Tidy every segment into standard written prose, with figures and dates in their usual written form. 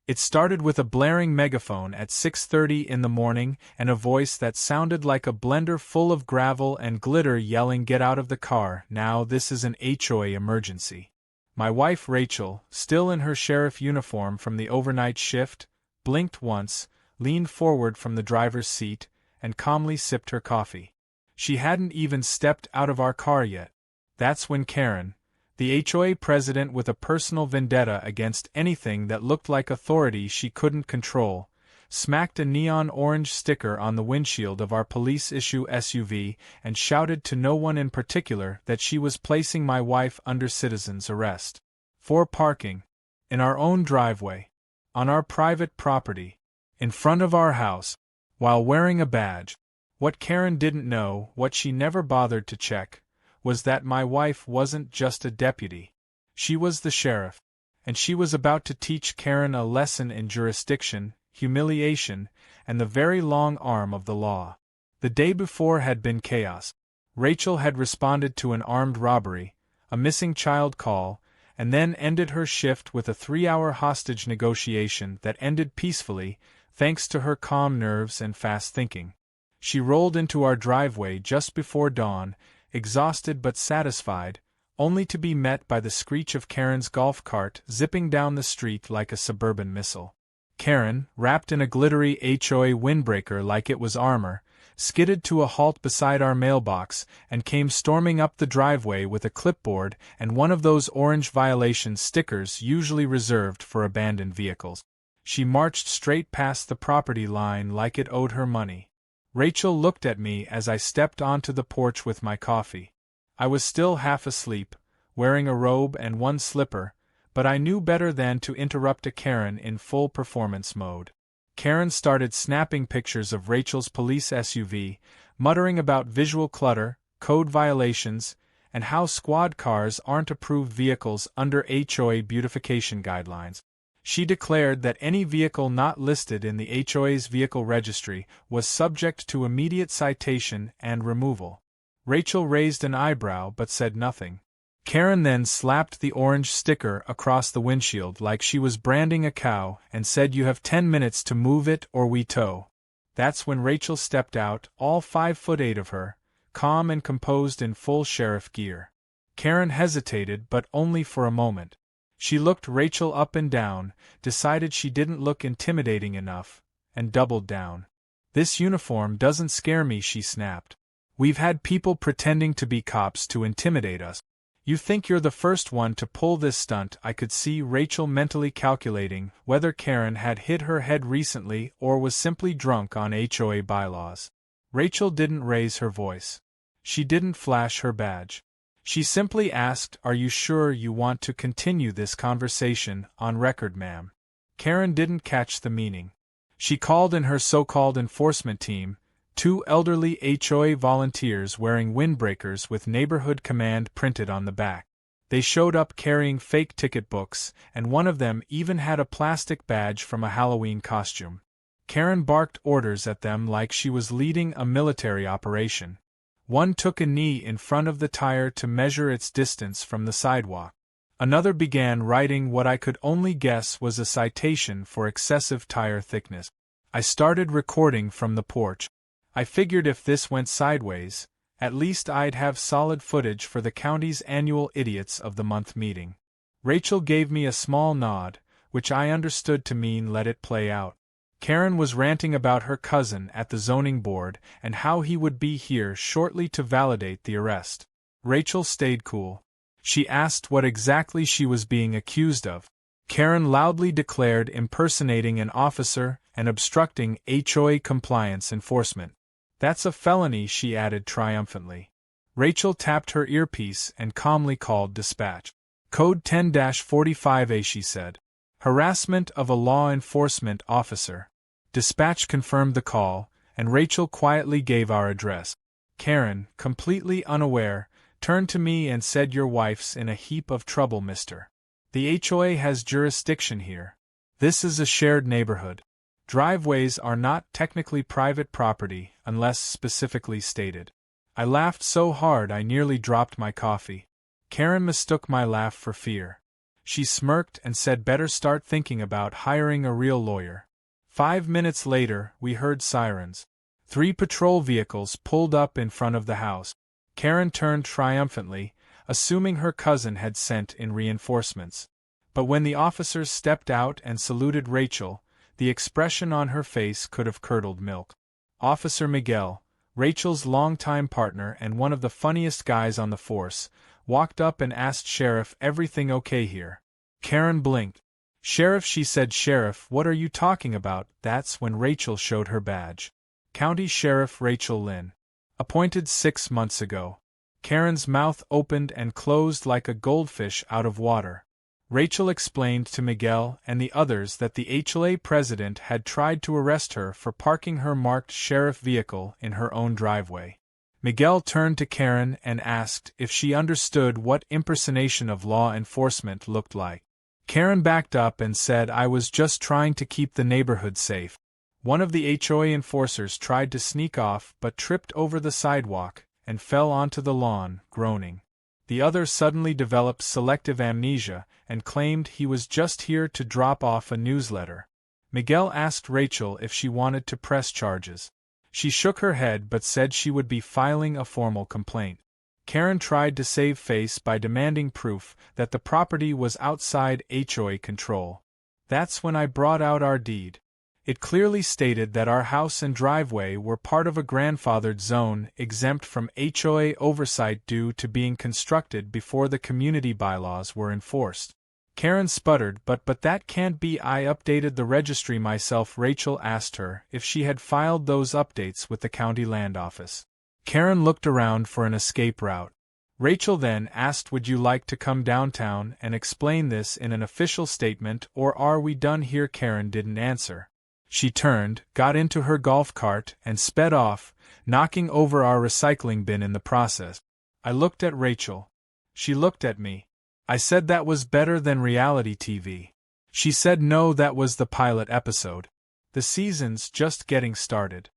It started with a blaring megaphone at 6:30 in the morning and a voice that sounded like a blender full of gravel and glitter yelling, "Get out of the car, now, this is an HOA emergency." My wife Rachel, still in her sheriff uniform from the overnight shift, blinked once, leaned forward from the driver's seat, and calmly sipped her coffee. She hadn't even stepped out of our car yet. That's when Karen, the HOA president with a personal vendetta against anything that looked like authority she couldn't control, smacked a neon orange sticker on the windshield of our police-issue SUV and shouted to no one in particular that she was placing my wife under citizen's arrest. For parking. In our own driveway. On our private property. In front of our house. While wearing a badge. What Karen didn't know, what she never bothered to check, was that my wife wasn't just a deputy. She was the sheriff. And she was about to teach Karen a lesson in jurisdiction, humiliation, and the very long arm of the law. The day before had been chaos. Rachel had responded to an armed robbery, a missing child call, and then ended her shift with a 3-hour hostage negotiation that ended peacefully, thanks to her calm nerves and fast thinking. She rolled into our driveway just before dawn, exhausted but satisfied, only to be met by the screech of Karen's golf cart zipping down the street like a suburban missile. Karen, wrapped in a glittery HOA windbreaker like it was armor, skidded to a halt beside our mailbox and came storming up the driveway with a clipboard and one of those orange violation stickers usually reserved for abandoned vehicles. She marched straight past the property line like it owed her money. Rachel looked at me as I stepped onto the porch with my coffee. I was still half asleep, wearing a robe and one slipper, but I knew better than to interrupt a Karen in full performance mode. Karen started snapping pictures of Rachel's police SUV, muttering about visual clutter, code violations, and how squad cars aren't approved vehicles under HOA beautification guidelines. She declared that any vehicle not listed in the HOA's vehicle registry was subject to immediate citation and removal. Rachel raised an eyebrow but said nothing. Karen then slapped the orange sticker across the windshield like she was branding a cow and said, "You have 10 minutes to move it or we tow." That's when Rachel stepped out, all 5'8" of her, calm and composed in full sheriff gear. Karen hesitated, but only for a moment. She looked Rachel up and down, decided she didn't look intimidating enough, and doubled down. "This uniform doesn't scare me," she snapped. "We've had people pretending to be cops to intimidate us. You think you're the first one to pull this stunt?" I could see Rachel mentally calculating whether Karen had hit her head recently or was simply drunk on HOA bylaws. Rachel didn't raise her voice. She didn't flash her badge. She simply asked, "Are you sure you want to continue this conversation on record, ma'am?" Karen didn't catch the meaning. She called in her so-called enforcement team, 2 elderly HOA volunteers wearing windbreakers with Neighborhood Command printed on the back. They showed up carrying fake ticket books, and one of them even had a plastic badge from a Halloween costume. Karen barked orders at them like she was leading a military operation. One took a knee in front of the tire to measure its distance from the sidewalk. Another began writing what I could only guess was a citation for excessive tire thickness. I started recording from the porch. I figured if this went sideways, at least I'd have solid footage for the county's annual Idiots of the Month meeting. Rachel gave me a small nod, which I understood to mean let it play out. Karen was ranting about her cousin at the zoning board and how he would be here shortly to validate the arrest. Rachel stayed cool. She asked what exactly she was being accused of. Karen loudly declared impersonating an officer and obstructing HOA compliance enforcement. "That's a felony," she added triumphantly. Rachel tapped her earpiece and calmly called dispatch. "Code 10-45A," she said. "Harassment of a law enforcement officer." Dispatch confirmed the call, and Rachel quietly gave our address. Karen, completely unaware, turned to me and said, "Your wife's in a heap of trouble, mister. The HOA has jurisdiction here. This is a shared neighborhood. Driveways are not technically private property unless specifically stated." I laughed so hard I nearly dropped my coffee. Karen mistook my laugh for fear. She smirked and said better start thinking about hiring a real lawyer. 5 minutes later, we heard sirens. 3 patrol vehicles pulled up in front of the house. Karen turned triumphantly, assuming her cousin had sent in reinforcements. But when the officers stepped out and saluted Rachel, the expression on her face could have curdled milk. Officer Miguel, Rachel's longtime partner and one of the funniest guys on the force, walked up and asked Sheriff, "Everything okay here?" Karen blinked. "Sheriff," she said. "Sheriff, what are you talking about?" That's when Rachel showed her badge. County Sheriff Rachel Lynn. Appointed 6 months ago. Karen's mouth opened and closed like a goldfish out of water. Rachel explained to Miguel and the others that the HOA president had tried to arrest her for parking her marked sheriff vehicle in her own driveway. Miguel turned to Karen and asked if she understood what impersonation of law enforcement looked like. Karen backed up and said, "I was just trying to keep the neighborhood safe." One of the HOA enforcers tried to sneak off but tripped over the sidewalk and fell onto the lawn, groaning. The other suddenly developed selective amnesia and claimed he was just here to drop off a newsletter. Miguel asked Rachel if she wanted to press charges. She shook her head but said she would be filing a formal complaint. Karen tried to save face by demanding proof that the property was outside HOA control. "That's when I brought out our deed. It clearly stated that our house and driveway were part of a grandfathered zone exempt from HOA oversight due to being constructed before the community bylaws were enforced." Karen sputtered, but that can't be. "I updated the registry myself." Rachel asked her if she had filed those updates with the county land office. Karen looked around for an escape route. Rachel then asked, "Would you like to come downtown and explain this in an official statement, or are we done here?" Karen didn't answer. She turned, got into her golf cart, and sped off, knocking over our recycling bin in the process. I looked at Rachel. She looked at me. I said that was better than reality TV. She said no, that was the pilot episode. The season's just getting started.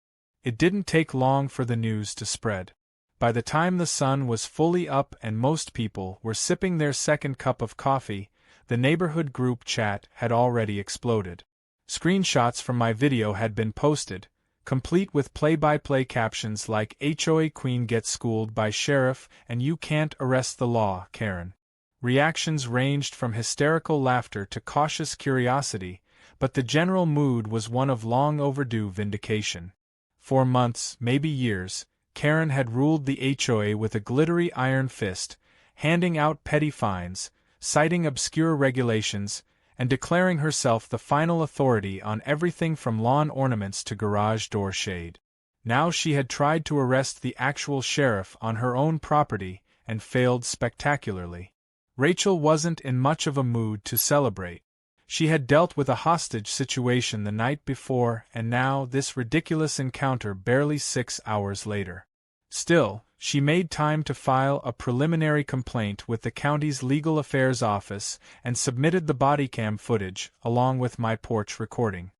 It didn't take long for the news to spread. By the time the sun was fully up and most people were sipping their second cup of coffee, the neighborhood group chat had already exploded. Screenshots from my video had been posted, complete with play-by-play captions like "HOA Queen gets schooled by sheriff and you can't arrest the law, Karen." Reactions ranged from hysterical laughter to cautious curiosity, but the general mood was one of long overdue vindication. For months, maybe years, Karen had ruled the HOA with a glittery iron fist, handing out petty fines, citing obscure regulations, and declaring herself the final authority on everything from lawn ornaments to garage door shade. Now she had tried to arrest the actual sheriff on her own property and failed spectacularly. Rachel wasn't in much of a mood to celebrate. She had dealt with a hostage situation the night before, and now this ridiculous encounter barely 6 hours later. Still, she made time to file a preliminary complaint with the county's legal affairs office and submitted the bodycam footage, along with my porch recording.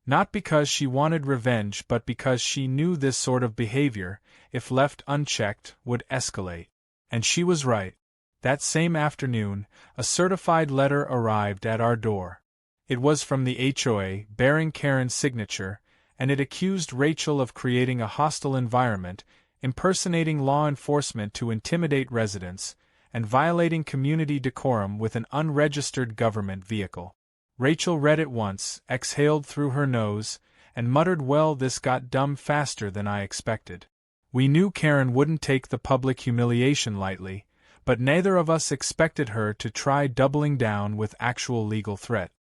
Not because she wanted revenge, but because she knew this sort of behavior, if left unchecked, would escalate. And she was right. That same afternoon, a certified letter arrived at our door. It was from the HOA, bearing Karen's signature, and it accused Rachel of creating a hostile environment, impersonating law enforcement to intimidate residents, and violating community decorum with an unregistered government vehicle. Rachel read it once, exhaled through her nose, and muttered, "Well, this got dumb faster than I expected." We knew Karen wouldn't take the public humiliation lightly, but neither of us expected her to try doubling down with actual legal threat.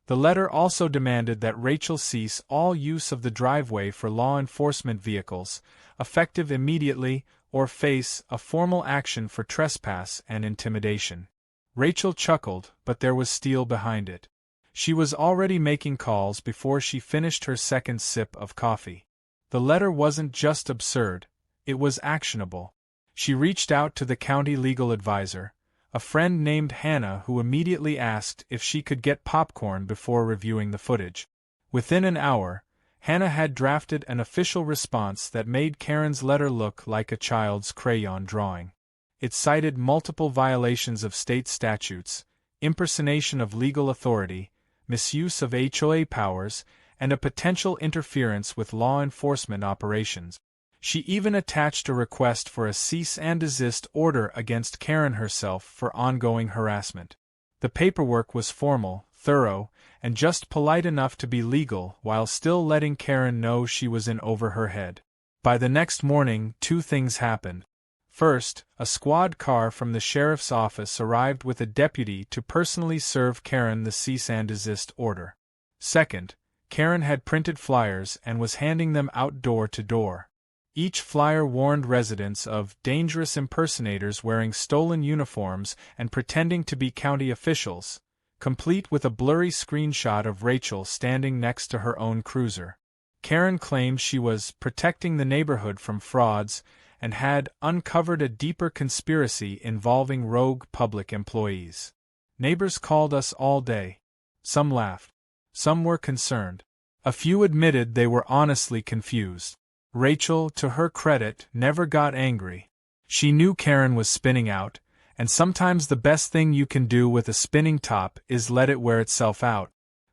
The letter also demanded that Rachel cease all use of the driveway for law enforcement vehicles, effective immediately, or face a formal action for trespass and intimidation. Rachel chuckled, but there was steel behind it. She was already making calls before she finished her second sip of coffee. The letter wasn't just absurd, it was actionable. She reached out to the county legal advisor, a friend named Hannah, who immediately asked if she could get popcorn before reviewing the footage. Within an hour, Hannah had drafted an official response that made Karen's letter look like a child's crayon drawing. It cited multiple violations of state statutes, impersonation of legal authority, misuse of HOA powers, and a potential interference with law enforcement operations. She even attached a request for a cease and desist order against Karen herself for ongoing harassment. The paperwork was formal, thorough, and just polite enough to be legal while still letting Karen know she was in over her head. By the next morning, two things happened. First, a squad car from the sheriff's office arrived with a deputy to personally serve Karen the cease and desist order. Second, Karen had printed flyers and was handing them out door to door. Each flyer warned residents of dangerous impersonators wearing stolen uniforms and pretending to be county officials, complete with a blurry screenshot of Rachel standing next to her own cruiser. Karen claimed she was protecting the neighborhood from frauds and had uncovered a deeper conspiracy involving rogue public employees. Neighbors called us all day. Some laughed. Some were concerned. A few admitted they were honestly confused. Rachel, to her credit, never got angry. She knew Karen was spinning out, and sometimes the best thing you can do with a spinning top is let it wear itself out.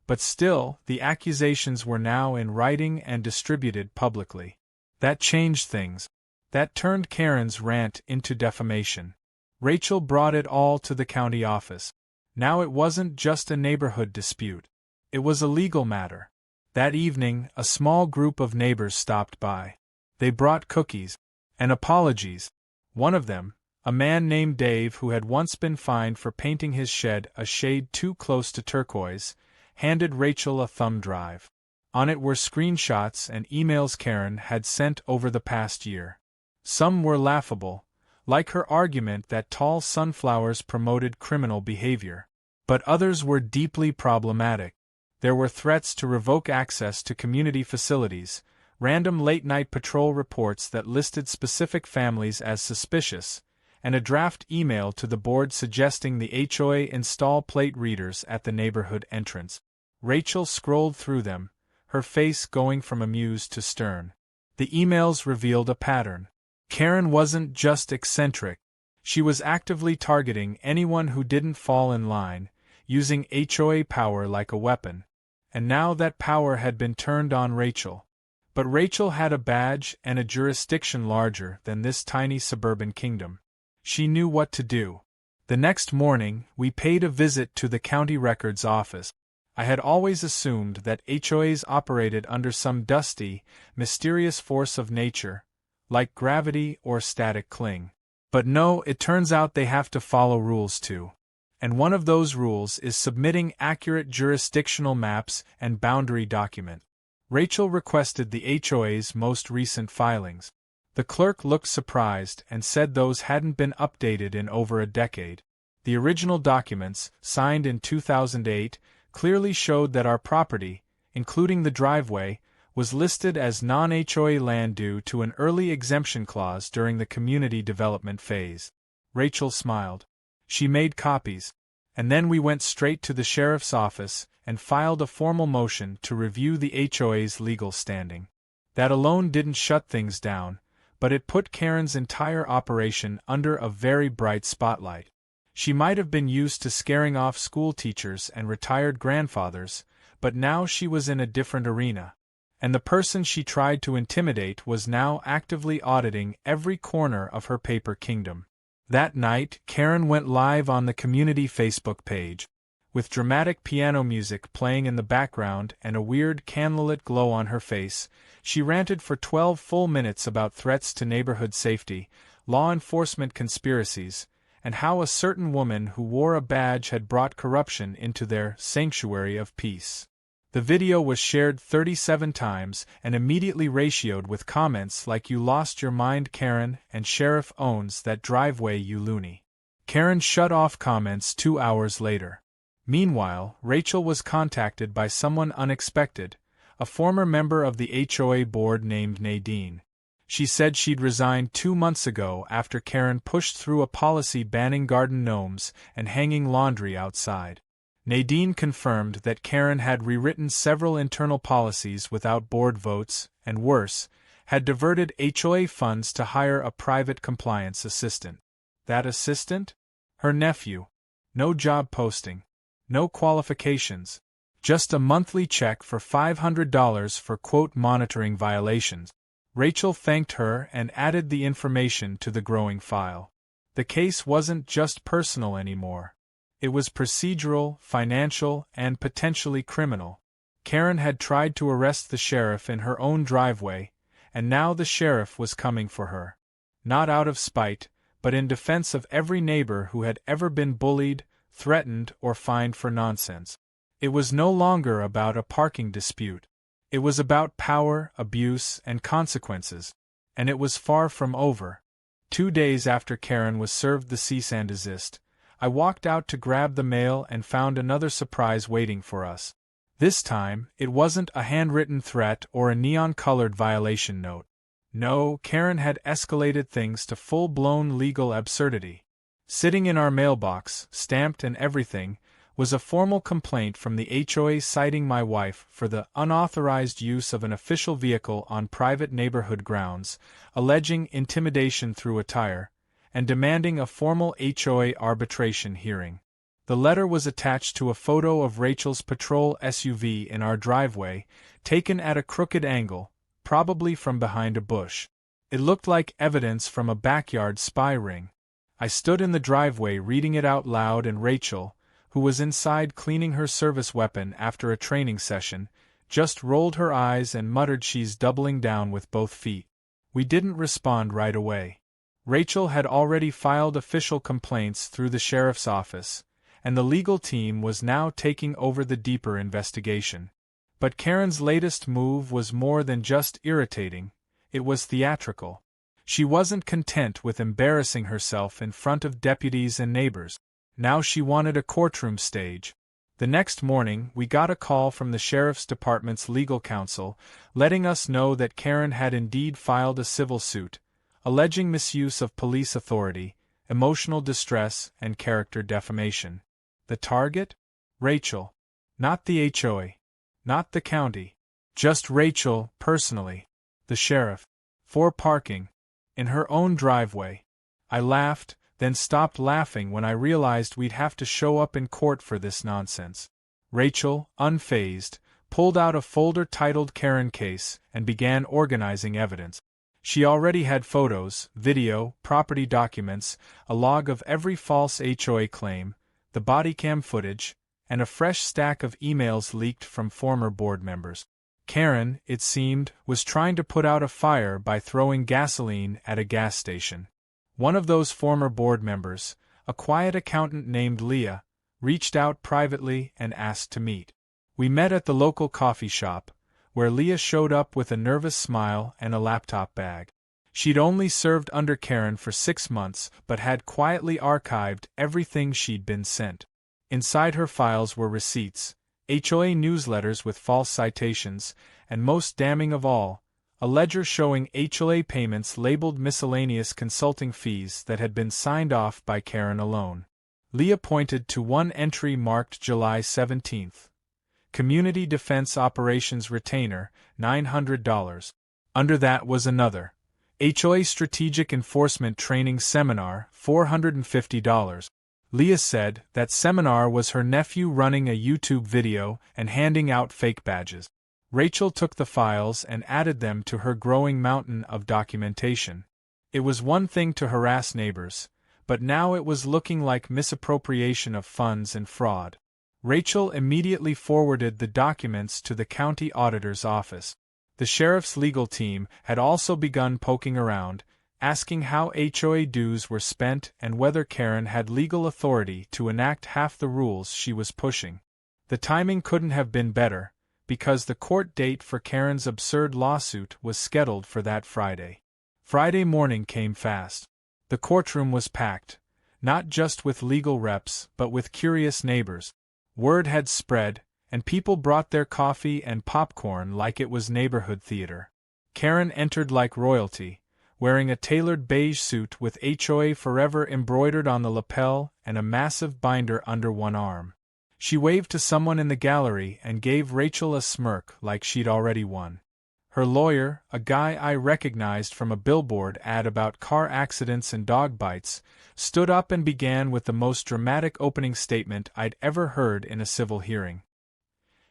But still, the accusations were now in writing and distributed publicly. That changed things. That turned Karen's rant into defamation. Rachel brought it all to the county office. Now it wasn't just a neighborhood dispute. It was a legal matter. That evening, a small group of neighbors stopped by. They brought cookies and apologies. One of them, a man named Dave who had once been fined for painting his shed a shade too close to turquoise, handed Rachel a thumb drive. On it were screenshots and emails Karen had sent over the past year. Some were laughable, like her argument that tall sunflowers promoted criminal behavior. But others were deeply problematic. There were threats to revoke access to community facilities, random late-night patrol reports that listed specific families as suspicious, and a draft email to the board suggesting the HOA install plate readers at the neighborhood entrance. Rachel scrolled through them, her face going from amused to stern. The emails revealed a pattern. Karen wasn't just eccentric. She was actively targeting anyone who didn't fall in line, using HOA power like a weapon. And now that power had been turned on Rachel. But Rachel had a badge and a jurisdiction larger than this tiny suburban kingdom. She knew what to do. The next morning, we paid a visit to the county records office. I had always assumed that HOAs operated under some dusty, mysterious force of nature, like gravity or static cling. But no, it turns out they have to follow rules too. And one of those rules is submitting accurate jurisdictional maps and boundary documents. Rachel requested the HOA's most recent filings. The clerk looked surprised and said those hadn't been updated in over a decade. The original documents, signed in 2008, clearly showed that our property, including the driveway, was listed as non-HOA land due to an early exemption clause during the community development phase. Rachel smiled. She made copies, and then we went straight to the sheriff's office and filed a formal motion to review the HOA's legal standing. That alone didn't shut things down, but it put Karen's entire operation under a very bright spotlight. She might have been used to scaring off school teachers and retired grandfathers, but now she was in a different arena. And the person she tried to intimidate was now actively auditing every corner of her paper kingdom. That night, Karen went live on the community Facebook page. With dramatic piano music playing in the background and a weird candlelit glow on her face, she ranted for 12 full minutes about threats to neighborhood safety, law enforcement conspiracies, and how a certain woman who wore a badge had brought corruption into their sanctuary of peace. The video was shared 37 times and immediately ratioed with comments like "You lost your mind, Karen," and "Sheriff owns that driveway, you loony." Karen shut off comments 2 hours later. Meanwhile, Rachel was contacted by someone unexpected, a former member of the HOA board named Nadine. She said she'd resigned 2 months ago after Karen pushed through a policy banning garden gnomes and hanging laundry outside. Nadine confirmed that Karen had rewritten several internal policies without board votes, and worse, had diverted HOA funds to hire a private compliance assistant. That assistant? Her nephew. No job posting. No qualifications. Just a monthly check for $500 for quote monitoring violations. Rachel thanked her and added the information to the growing file. The case wasn't just personal anymore. It was procedural, financial, and potentially criminal. Karen had tried to arrest the sheriff in her own driveway, and now the sheriff was coming for her. Not out of spite, but in defense of every neighbor who had ever been bullied, threatened, or fined for nonsense. It was no longer about a parking dispute. It was about power, abuse, and consequences, and it was far from over. 2 days after Karen was served the cease and desist, I walked out to grab the mail and found another surprise waiting for us. This time, it wasn't a handwritten threat or a neon-colored violation note. No, Karen had escalated things to full-blown legal absurdity. Sitting in our mailbox, stamped and everything, was a formal complaint from the HOA citing my wife for the unauthorized use of an official vehicle on private neighborhood grounds, alleging intimidation through attire, and demanding a formal HOA arbitration hearing. The letter was attached to a photo of Rachel's patrol SUV in our driveway, taken at a crooked angle, probably from behind a bush. It looked like evidence from a backyard spy ring. I stood in the driveway reading it out loud, and Rachel, who was inside cleaning her service weapon after a training session, just rolled her eyes and muttered she's doubling down with both feet. We didn't respond right away. Rachel had already filed official complaints through the sheriff's office, and the legal team was now taking over the deeper investigation. But Karen's latest move was more than just irritating, it was theatrical. She wasn't content with embarrassing herself in front of deputies and neighbors. Now she wanted a courtroom stage. The next morning, we got a call from the sheriff's department's legal counsel, letting us know that Karen had indeed filed a civil suit, alleging misuse of police authority, emotional distress, and character defamation. The target? Rachel. Not the HOA. Not the county. Just Rachel, personally. The sheriff. For parking. In her own driveway. I laughed, then stopped laughing when I realized we'd have to show up in court for this nonsense. Rachel, unfazed, pulled out a folder titled Karen Case and began organizing evidence. She already had photos, video, property documents, a log of every false HOA claim, the body cam footage, and a fresh stack of emails leaked from former board members. Karen, it seemed, was trying to put out a fire by throwing gasoline at a gas station. One of those former board members, a quiet accountant named Leah, reached out privately and asked to meet. We met at the local coffee shop, where Leah showed up with a nervous smile and a laptop bag. She'd only served under Karen for 6 months but had quietly archived everything she'd been sent. Inside her files were receipts, HOA newsletters with false citations, and most damning of all, a ledger showing HOA payments labeled miscellaneous consulting fees that had been signed off by Karen alone. Leah pointed to one entry marked July 17. Community Defense Operations Retainer, $900. Under that was another. HOA Strategic Enforcement Training Seminar, $450. Leah said that seminar was her nephew running a YouTube video and handing out fake badges. Rachel took the files and added them to her growing mountain of documentation. It was one thing to harass neighbors, but now it was looking like misappropriation of funds and fraud. Rachel immediately forwarded the documents to the county auditor's office. The sheriff's legal team had also begun poking around, asking how HOA dues were spent and whether Karen had legal authority to enact half the rules she was pushing. The timing couldn't have been better, because the court date for Karen's absurd lawsuit was scheduled for that Friday. Friday morning came fast. The courtroom was packed, not just with legal reps but with curious neighbors. Word had spread, and people brought their coffee and popcorn like it was neighborhood theater. Karen entered like royalty, wearing a tailored beige suit with HOA Forever embroidered on the lapel and a massive binder under one arm. She waved to someone in the gallery and gave Rachel a smirk like she'd already won. Her lawyer, a guy I recognized from a billboard ad about car accidents and dog bites, stood up and began with the most dramatic opening statement I'd ever heard in a civil hearing.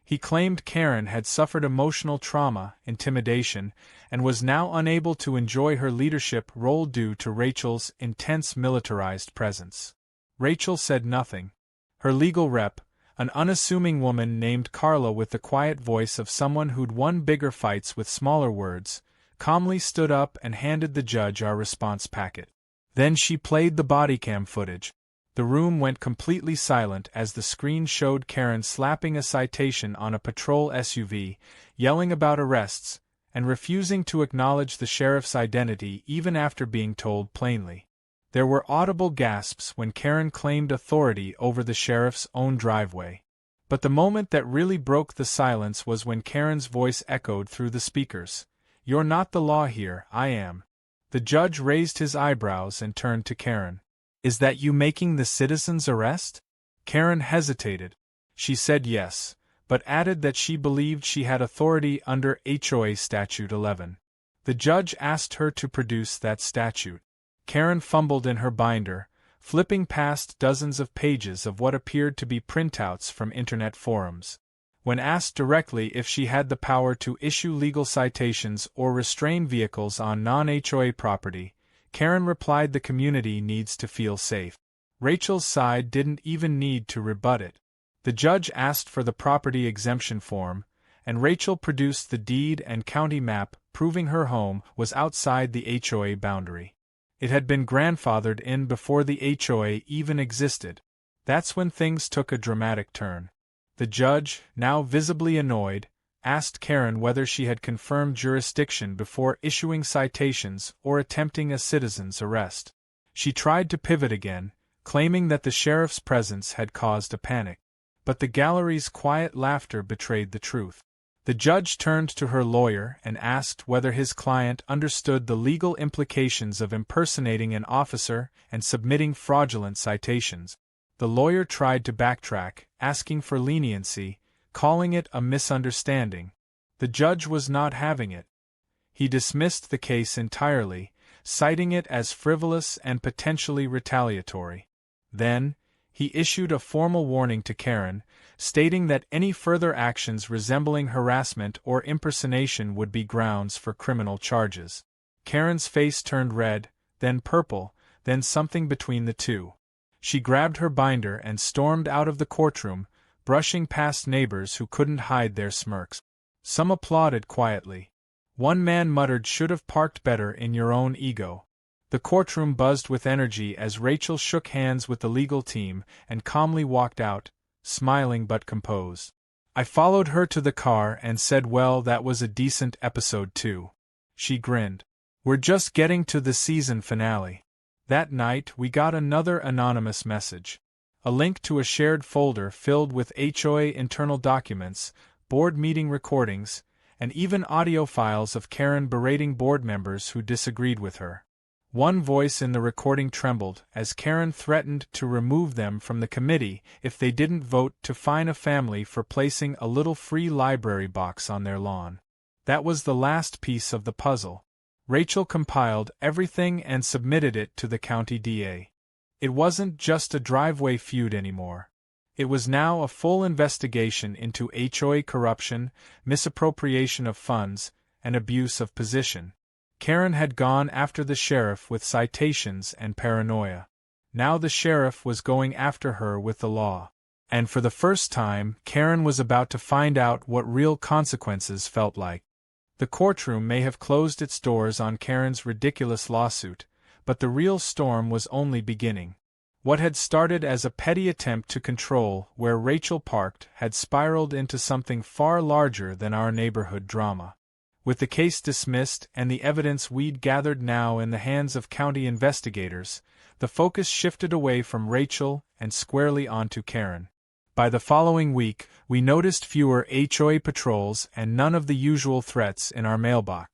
He claimed Karen had suffered emotional trauma, intimidation, and was now unable to enjoy her leadership role due to Rachel's intense militarized presence. Rachel said nothing. Her legal rep, an unassuming woman named Carla with the quiet voice of someone who'd won bigger fights with smaller words, calmly stood up and handed the judge our response packet. Then she played the bodycam footage. The room went completely silent as the screen showed Karen slapping a citation on a patrol SUV, yelling about arrests, and refusing to acknowledge the sheriff's identity even after being told plainly. There were audible gasps when Karen claimed authority over the sheriff's own driveway. But the moment that really broke the silence was when Karen's voice echoed through the speakers. "You're not the law here, I am." The judge raised his eyebrows and turned to Karen. "Is that you making the citizen's arrest?" Karen hesitated. She said yes, but added that she believed she had authority under HOA Statute 11. The judge asked her to produce that statute. Karen fumbled in her binder, flipping past dozens of pages of what appeared to be printouts from internet forums. When asked directly if she had the power to issue legal citations or restrain vehicles on non-HOA property, Karen replied the community needs to feel safe. Rachel's side didn't even need to rebut it. The judge asked for the property exemption form, and Rachel produced the deed and county map proving her home was outside the HOA boundary. It had been grandfathered in before the HOA even existed. That's when things took a dramatic turn. The judge, now visibly annoyed, asked Karen whether she had confirmed jurisdiction before issuing citations or attempting a citizen's arrest. She tried to pivot again, claiming that the sheriff's presence had caused a panic. But the gallery's quiet laughter betrayed the truth. The judge turned to her lawyer and asked whether his client understood the legal implications of impersonating an officer and submitting fraudulent citations. The lawyer tried to backtrack, asking for leniency, calling it a misunderstanding. The judge was not having it. He dismissed the case entirely, citing it as frivolous and potentially retaliatory. Then, he issued a formal warning to Karen, stating that any further actions resembling harassment or impersonation would be grounds for criminal charges. Karen's face turned red, then purple, then something between the two. She grabbed her binder and stormed out of the courtroom, brushing past neighbors who couldn't hide their smirks. Some applauded quietly. One man muttered, "Should have parked better in your own ego." The courtroom buzzed with energy as Rachel shook hands with the legal team and calmly walked out, smiling but composed. I followed her to the car and said, "Well, that was a decent episode too." She grinned. "We're just getting to the season finale." That night we got another anonymous message. A link to a shared folder filled with HOA internal documents, board meeting recordings, and even audio files of Karen berating board members who disagreed with her. One voice in the recording trembled as Karen threatened to remove them from the committee if they didn't vote to fine a family for placing a little free library box on their lawn. That was the last piece of the puzzle. Rachel compiled everything and submitted it to the county DA. It wasn't just a driveway feud anymore. It was now a full investigation into HOA corruption, misappropriation of funds, and abuse of position. Karen had gone after the sheriff with citations and paranoia. Now the sheriff was going after her with the law. And for the first time, Karen was about to find out what real consequences felt like. The courtroom may have closed its doors on Karen's ridiculous lawsuit, but the real storm was only beginning. What had started as a petty attempt to control where Rachel parked had spiraled into something far larger than our neighborhood drama. With the case dismissed and the evidence we'd gathered now in the hands of county investigators, the focus shifted away from Rachel and squarely onto Karen. By the following week, we noticed fewer HOA patrols and none of the usual threats in our mailbox.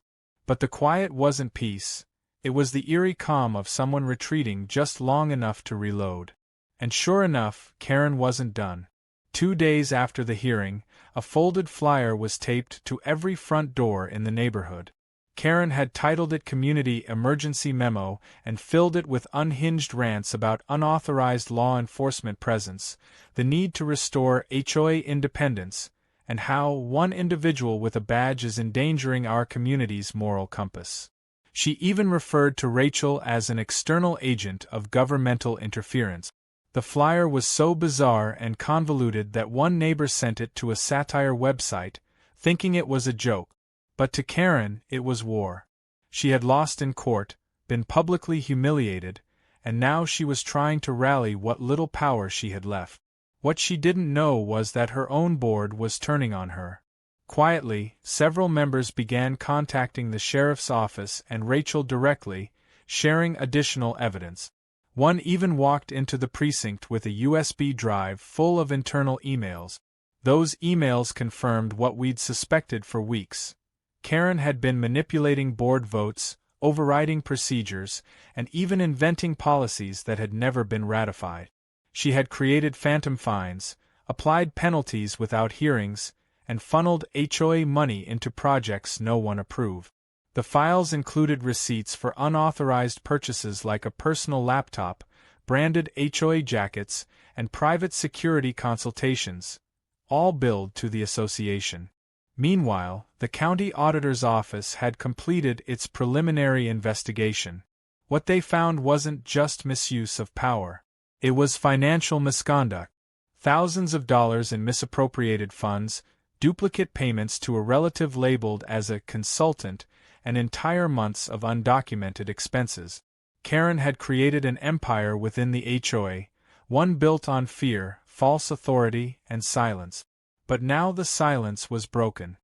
But the quiet wasn't peace. It was the eerie calm of someone retreating just long enough to reload. And sure enough, Karen wasn't done. 2 days after the hearing, a folded flyer was taped to every front door in the neighborhood. Karen had titled it Community Emergency Memo and filled it with unhinged rants about unauthorized law enforcement presence, the need to restore HOA independence, and how one individual with a badge is endangering our community's moral compass. She even referred to Rachel as an external agent of governmental interference. The flyer was so bizarre and convoluted that one neighbor sent it to a satire website, thinking it was a joke. But to Karen, it was war. She had lost in court, been publicly humiliated, and now she was trying to rally what little power she had left. What she didn't know was that her own board was turning on her. Quietly, several members began contacting the sheriff's office and Rachel directly, sharing additional evidence. One even walked into the precinct with a USB drive full of internal emails. Those emails confirmed what we'd suspected for weeks. Karen had been manipulating board votes, overriding procedures, and even inventing policies that had never been ratified. She had created phantom fines, applied penalties without hearings, and funneled HOA money into projects no one approved. The files included receipts for unauthorized purchases like a personal laptop, branded HOA jackets, and private security consultations, all billed to the association. Meanwhile, the county auditor's office had completed its preliminary investigation. What they found wasn't just misuse of power. It was financial misconduct. Thousands of dollars in misappropriated funds, duplicate payments to a relative labeled as a consultant, and entire months of undocumented expenses. Karen had created an empire within the HOA, one built on fear, false authority, and silence. But now the silence was broken.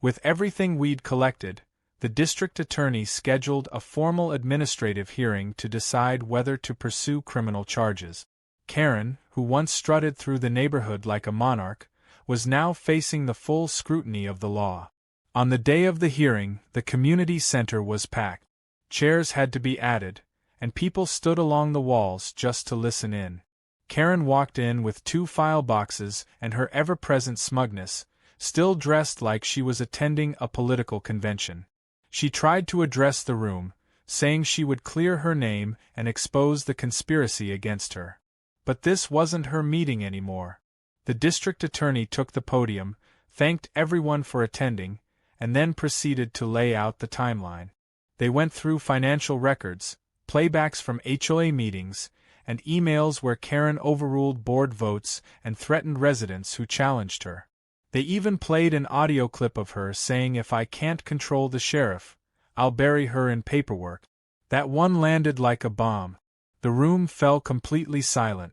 With everything we'd collected, the district attorney scheduled a formal administrative hearing to decide whether to pursue criminal charges. Karen, who once strutted through the neighborhood like a monarch, was now facing the full scrutiny of the law. On the day of the hearing, the community center was packed. Chairs had to be added, and people stood along the walls just to listen in. Karen walked in with 2 file boxes and her ever-present smugness, still dressed like she was attending a political convention. She tried to address the room, saying she would clear her name and expose the conspiracy against her. But this wasn't her meeting anymore. The district attorney took the podium, thanked everyone for attending, and then proceeded to lay out the timeline. They went through financial records, playbacks from HOA meetings, and emails where Karen overruled board votes and threatened residents who challenged her. They even played an audio clip of her saying, "If I can't control the sheriff, I'll bury her in paperwork." That one landed like a bomb. The room fell completely silent.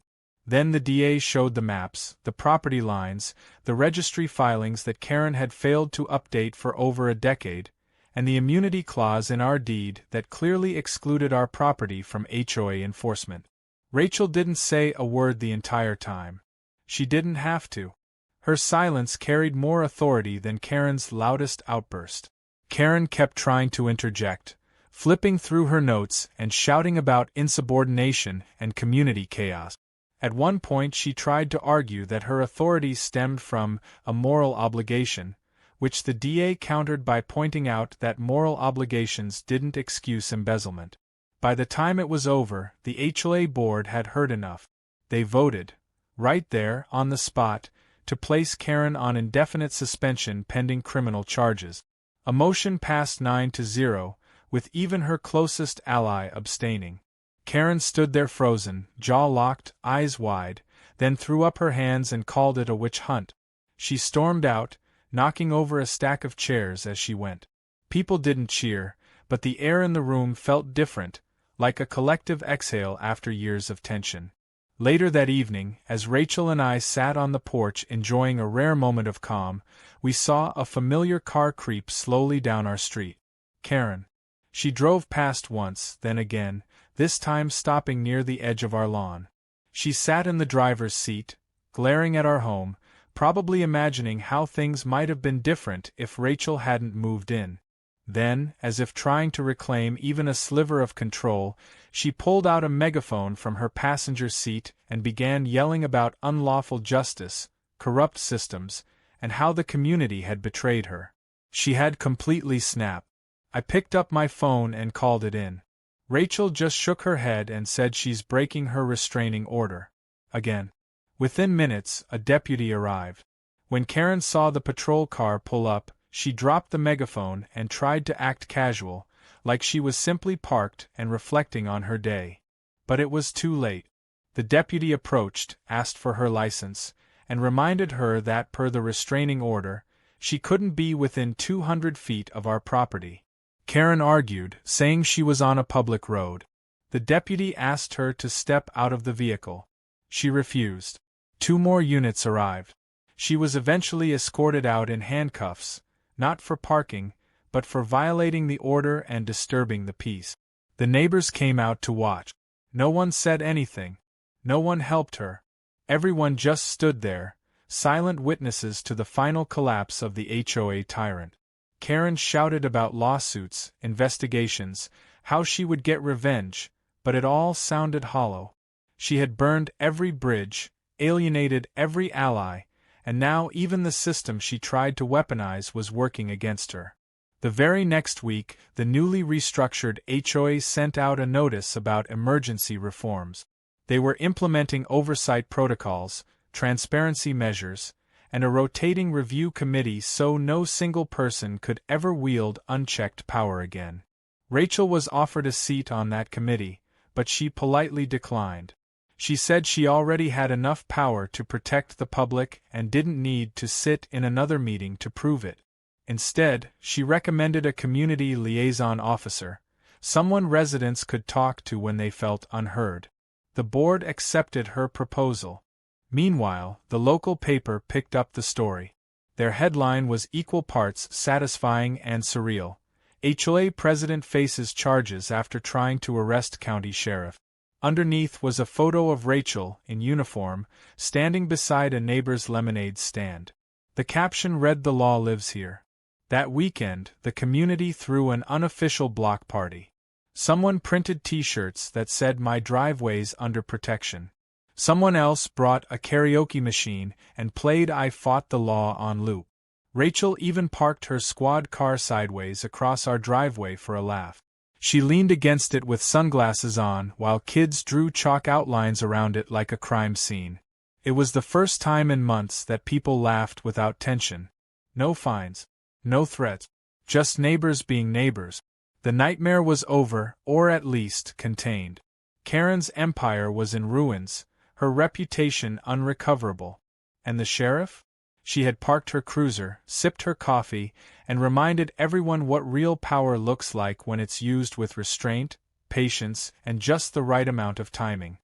Then the DA showed the maps, the property lines, the registry filings that Karen had failed to update for over a decade, and the immunity clause in our deed that clearly excluded our property from HOA enforcement. Rachel didn't say a word the entire time. She didn't have to. Her silence carried more authority than Karen's loudest outburst. Karen kept trying to interject, flipping through her notes and shouting about insubordination and community chaos. At one point she tried to argue that her authority stemmed from a moral obligation, which the DA countered by pointing out that moral obligations didn't excuse embezzlement. By the time it was over, the HOA board had heard enough. They voted, right there, on the spot, to place Karen on indefinite suspension pending criminal charges. A motion passed 9-0, with even her closest ally abstaining. Karen stood there frozen, jaw locked, eyes wide, then threw up her hands and called it a witch hunt. She stormed out, knocking over a stack of chairs as she went. People didn't cheer, but the air in the room felt different, like a collective exhale after years of tension. Later that evening, as Rachel and I sat on the porch enjoying a rare moment of calm, we saw a familiar car creep slowly down our street. Karen. She drove past once, then again, this time stopping near the edge of our lawn. She sat in the driver's seat, glaring at our home, probably imagining how things might have been different if Rachel hadn't moved in. Then, as if trying to reclaim even a sliver of control, she pulled out a megaphone from her passenger seat and began yelling about unlawful justice, corrupt systems, and how the community had betrayed her. She had completely snapped. I picked up my phone and called it in. Rachel just shook her head and said she's breaking her restraining order. Again. Within minutes, a deputy arrived. When Karen saw the patrol car pull up, she dropped the megaphone and tried to act casual, like she was simply parked and reflecting on her day. But it was too late. The deputy approached, asked for her license, and reminded her that per the restraining order, she couldn't be within 200 feet of our property. Karen argued, saying she was on a public road. The deputy asked her to step out of the vehicle. She refused. 2 more units arrived. She was eventually escorted out in handcuffs, not for parking, but for violating the order and disturbing the peace. The neighbors came out to watch. No one said anything. No one helped her. Everyone just stood there, silent witnesses to the final collapse of the HOA tyrant. Karen shouted about lawsuits, investigations, how she would get revenge, but it all sounded hollow. She had burned every bridge, alienated every ally, and now even the system she tried to weaponize was working against her. The very next week, the newly restructured HOA sent out a notice about emergency reforms. They were implementing oversight protocols, transparency measures, and a rotating review committee so no single person could ever wield unchecked power again. Rachel was offered a seat on that committee, but she politely declined. She said she already had enough power to protect the public and didn't need to sit in another meeting to prove it. Instead, she recommended a community liaison officer, someone residents could talk to when they felt unheard. The board accepted her proposal. Meanwhile, the local paper picked up the story. Their headline was equal parts satisfying and surreal. HOA president faces charges after trying to arrest county sheriff. Underneath was a photo of Rachel, in uniform, standing beside a neighbor's lemonade stand. The caption read, "The law lives here." That weekend, the community threw an unofficial block party. Someone printed T-shirts that said "My driveway's under protection." Someone else brought a karaoke machine and played "I Fought the Law" on loop. Rachel even parked her squad car sideways across our driveway for a laugh. She leaned against it with sunglasses on while kids drew chalk outlines around it like a crime scene. It was the first time in months that people laughed without tension. No fines. No threats. Just neighbors being neighbors. The nightmare was over, or at least contained. Karen's empire was in ruins, her reputation unrecoverable. And the sheriff? She had parked her cruiser, sipped her coffee, and reminded everyone what real power looks like when it's used with restraint, patience, and just the right amount of timing.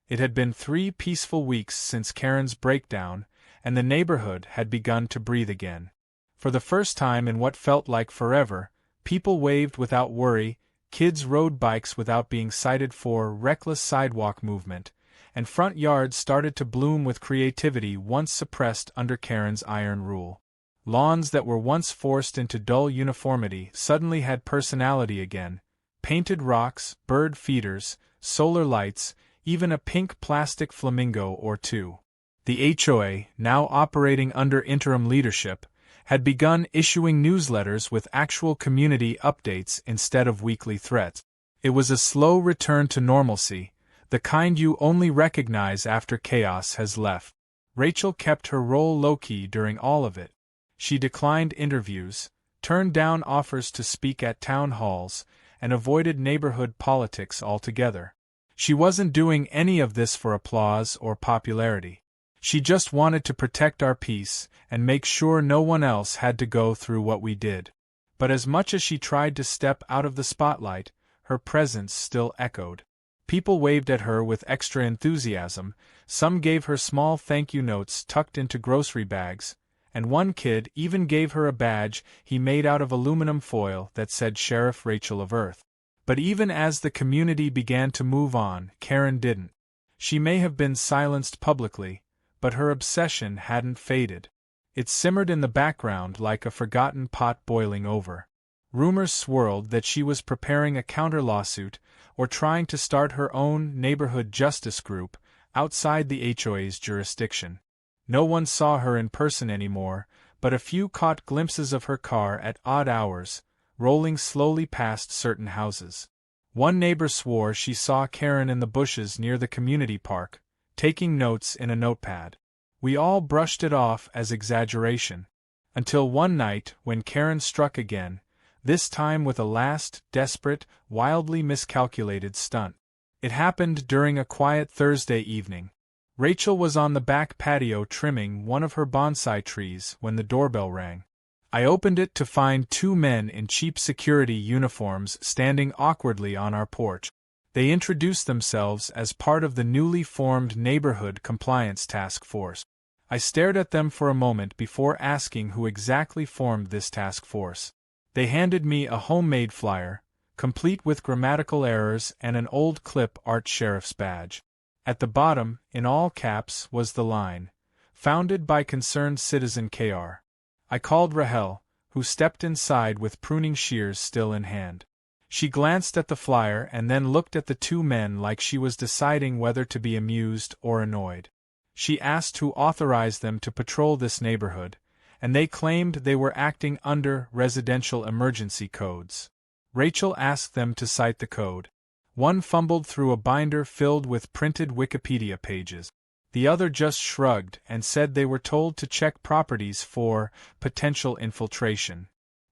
It had been 3 peaceful weeks since Karen's breakdown, and the neighborhood had begun to breathe again. For the first time in what felt like forever, people waved without worry, kids rode bikes without being cited for reckless sidewalk movement, and front yards started to bloom with creativity once suppressed under Karen's iron rule. Lawns that were once forced into dull uniformity suddenly had personality again: painted rocks, bird feeders, solar lights, even a pink plastic flamingo or two. The HOA, now operating under interim leadership, had begun issuing newsletters with actual community updates instead of weekly threats. It was a slow return to normalcy, the kind you only recognize after chaos has left. Rachel kept her role low-key during all of it. She declined interviews, turned down offers to speak at town halls, and avoided neighborhood politics altogether. She wasn't doing any of this for applause or popularity. She just wanted to protect our peace and make sure no one else had to go through what we did. But as much as she tried to step out of the spotlight, her presence still echoed. People waved at her with extra enthusiasm, some gave her small thank you notes tucked into grocery bags, and one kid even gave her a badge he made out of aluminum foil that said Sheriff Rachel of Earth. But even as the community began to move on, Karen didn't. She may have been silenced publicly, but her obsession hadn't faded. It simmered in the background like a forgotten pot boiling over. Rumors swirled that she was preparing a counter-lawsuit or trying to start her own neighborhood justice group outside the HOA's jurisdiction. No one saw her in person anymore, but a few caught glimpses of her car at odd hours, rolling slowly past certain houses. One neighbor swore she saw Karen in the bushes near the community park, taking notes in a notepad. We all brushed it off as exaggeration. Until one night when Karen struck again, this time with a last, desperate, wildly miscalculated stunt. It happened during a quiet Thursday evening. Rachel was on the back patio trimming one of her bonsai trees when the doorbell rang. I opened it to find two men in cheap security uniforms standing awkwardly on our porch. They introduced themselves as part of the newly formed Neighborhood Compliance Task Force. I stared at them for a moment before asking who exactly formed this task force. They handed me a homemade flyer, complete with grammatical errors and an old clip art sheriff's badge. At the bottom, in all caps, was the line, "Founded by concerned citizen Kr." I called Rahel, who stepped inside with pruning shears still in hand. She glanced at the flyer and then looked at the two men like she was deciding whether to be amused or annoyed. She asked who authorized them to patrol this neighborhood, and they claimed they were acting under residential emergency codes. Rachel asked them to cite the code. One fumbled through a binder filled with printed Wikipedia pages. The other just shrugged and said they were told to check properties for potential infiltration.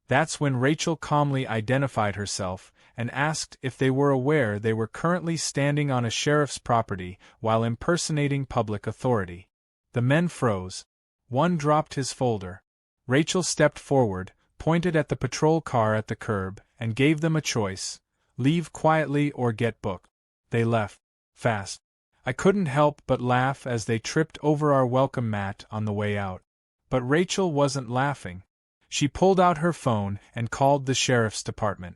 That's when Rachel calmly identified herself and asked if they were aware they were currently standing on a sheriff's property while impersonating public authority. The men froze. One dropped his folder. Rachel stepped forward, pointed at the patrol car at the curb, and gave them a choice: leave quietly or get booked. They left. Fast. I couldn't help but laugh as they tripped over our welcome mat on the way out. But Rachel wasn't laughing. She pulled out her phone and called the sheriff's department.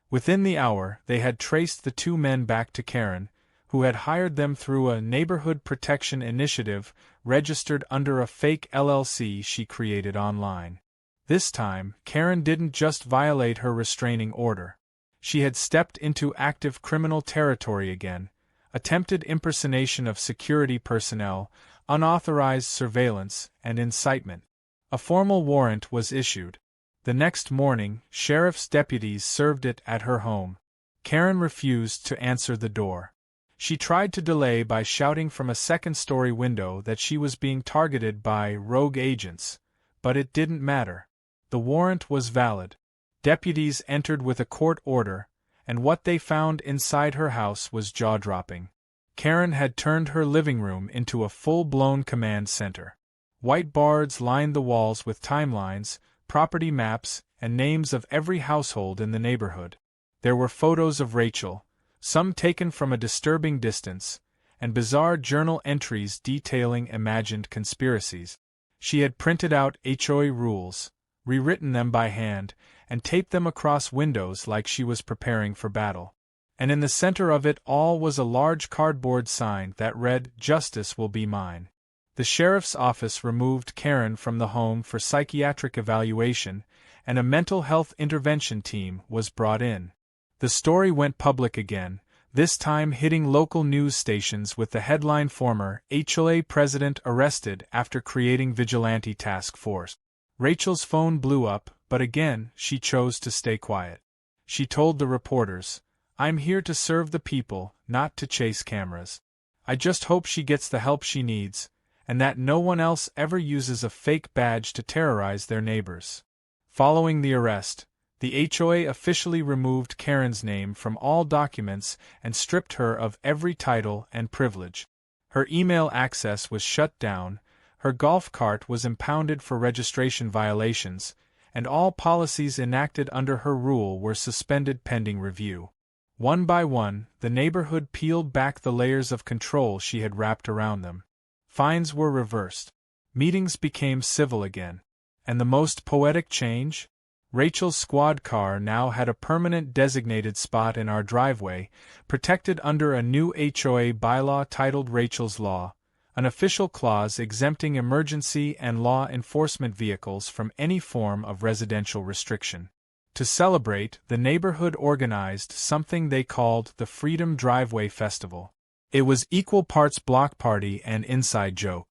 Within the hour, they had traced the two men back to Karen, who had hired them through a neighborhood protection initiative registered under a fake LLC she created online. This time, Karen didn't just violate her restraining order. She had stepped into active criminal territory again: attempted impersonation of security personnel, unauthorized surveillance, and incitement. A formal warrant was issued. The next morning, sheriff's deputies served it at her home. Karen refused to answer the door. She tried to delay by shouting from a second-story window that she was being targeted by rogue agents, but it didn't matter. The warrant was valid. Deputies entered with a court order, and what they found inside her house was jaw-dropping. Karen had turned her living room into a full-blown command center. Whiteboards lined the walls with timelines, property maps, and names of every household in the neighborhood. There were photos of Rachel, some taken from a disturbing distance, and bizarre journal entries detailing imagined conspiracies. She had printed out HOA rules, rewritten them by hand, and taped them across windows like she was preparing for battle. And in the center of it all was a large cardboard sign that read, "Justice will be mine." The sheriff's office removed Karen from the home for psychiatric evaluation, and a mental health intervention team was brought in. The story went public again, this time hitting local news stations with the headline "Former HOA President Arrested After Creating Vigilante Task Force." Rachel's phone blew up, but again, she chose to stay quiet. She told the reporters, "I'm here to serve the people, not to chase cameras. I just hope she gets the help she needs, and that no one else ever uses a fake badge to terrorize their neighbors." Following the arrest, the HOA officially removed Karen's name from all documents and stripped her of every title and privilege. Her email access was shut down, her golf cart was impounded for registration violations, and all policies enacted under her rule were suspended pending review. One by one, the neighborhood peeled back the layers of control she had wrapped around them. Fines were reversed. Meetings became civil again. And the most poetic change? Rachel's squad car now had a permanent designated spot in our driveway, protected under a new HOA bylaw titled Rachel's Law, an official clause exempting emergency and law enforcement vehicles from any form of residential restriction. To celebrate, the neighborhood organized something they called the Freedom Driveway Festival. It was equal parts block party and inside joke.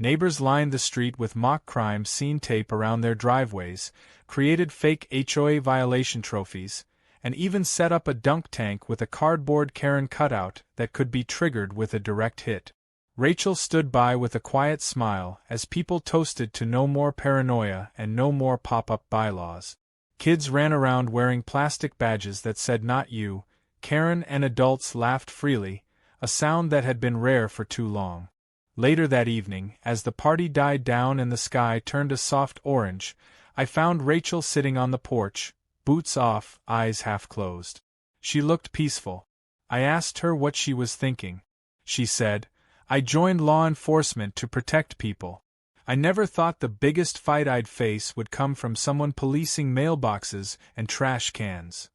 Neighbors lined the street with mock crime scene tape around their driveways, created fake HOA violation trophies, and even set up a dunk tank with a cardboard Karen cutout that could be triggered with a direct hit. Rachel stood by with a quiet smile as people toasted to no more paranoia and no more pop-up bylaws. Kids ran around wearing plastic badges that said "Not You," Karen, and adults laughed freely, a sound that had been rare for too long. Later that evening, as the party died down and the sky turned a soft orange, I found Rachel sitting on the porch, boots off, eyes half closed. She looked peaceful. I asked her what she was thinking. She said, "I joined law enforcement to protect people. I never thought the biggest fight I'd face would come from someone policing mailboxes and trash cans."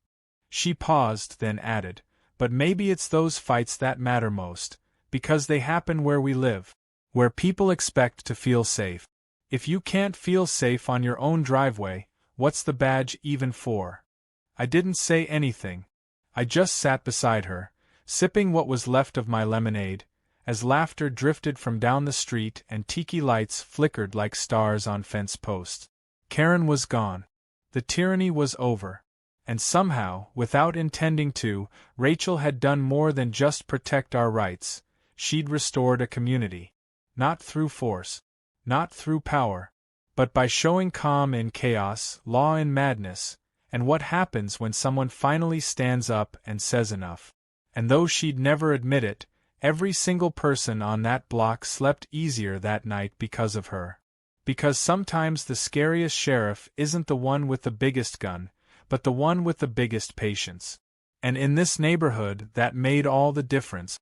She paused, then added, "But maybe it's those fights that matter most, because they happen where we live, where people expect to feel safe. If you can't feel safe on your own driveway, what's the badge even for?" I didn't say anything. I just sat beside her, sipping what was left of my lemonade, as laughter drifted from down the street and tiki lights flickered like stars on fence posts. Karen was gone. The tyranny was over. And somehow, without intending to, Rachel had done more than just protect our rights. She'd restored a community. Not through force. Not through power. But by showing calm in chaos, law in madness, and what happens when someone finally stands up and says enough. And though she'd never admit it, every single person on that block slept easier that night because of her. Because sometimes the scariest sheriff isn't the one with the biggest gun, but the one with the biggest patience. And in this neighborhood, that made all the difference.